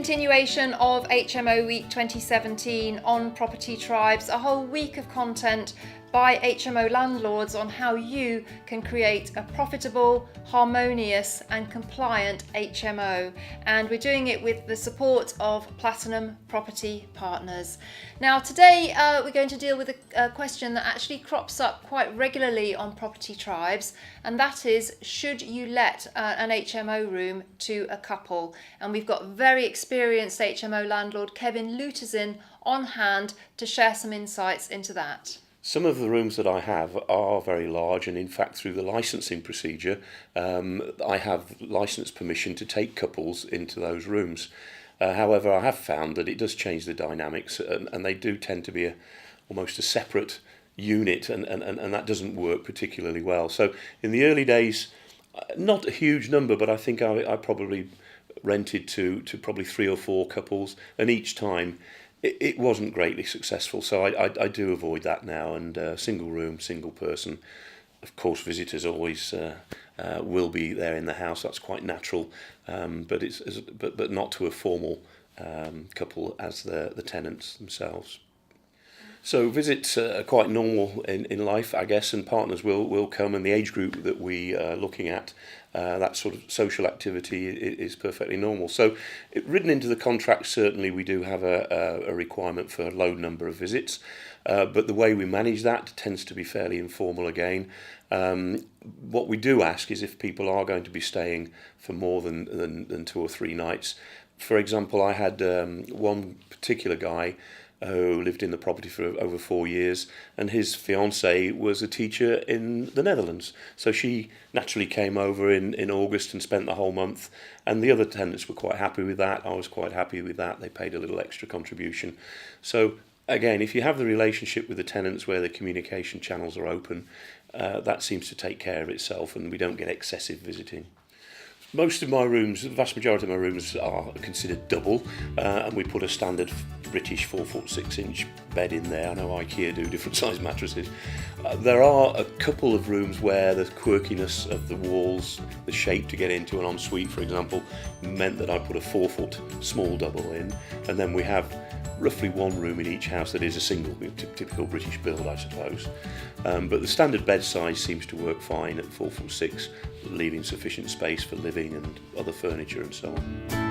continuation of HMO Week 2017 on Property Tribes, a whole week of content by HMO landlords on how you can create a profitable, harmonious and compliant HMO. And we're doing it with the support of Platinum Property Partners. Now today we're going to deal with a question that actually crops up quite regularly on Property Tribes, and that is, should you let an HMO room to a couple? And we've got very experienced HMO landlord Kevin Lucyszyn on hand to share some insights into that. Some of the rooms that I have are very large, and in fact through the licensing procedure I have license permission to take couples into those rooms. However, I have found that it does change the dynamics, and they do tend to be almost a separate unit, and that doesn't work particularly well. So in the early days, not a huge number, but I think I probably rented to probably 3 or 4 couples, and each time it wasn't greatly successful, so I do avoid that now, and single room, single person. Of course, visitors always will be there in the house. That's quite natural, but not to a formal couple as the tenants themselves. So visits are quite normal in life, I guess, and partners will come, and the age group that we are looking at, that sort of social activity is perfectly normal. So written into the contract, certainly we do have a requirement for a low number of visits, but the way we manage that tends to be fairly informal again. What we do ask is if people are going to be staying for more than 2 or 3 nights. For example, I had one particular guy who lived in the property for over 4 years, and his fiancée was a teacher in the Netherlands. So she naturally came over in August and spent the whole month, and the other tenants were quite happy with that. I was quite happy with that. They paid a little extra contribution. So again, if you have the relationship with the tenants where the communication channels are open, that seems to take care of itself, and we don't get excessive visiting. Most of my rooms, the vast majority of my rooms are considered double, and we put a standard British 4-foot 6-inch bed in there. I know IKEA do different size mattresses. There are a couple of rooms where the quirkiness of the walls, the shape to get into an ensuite, for example, meant that I put a 4-foot small double in, and then we have roughly 1 room in each house that is a single, typical British build, I suppose. But the standard bed size seems to work fine at 4'6", leaving sufficient space for living and other furniture and so on.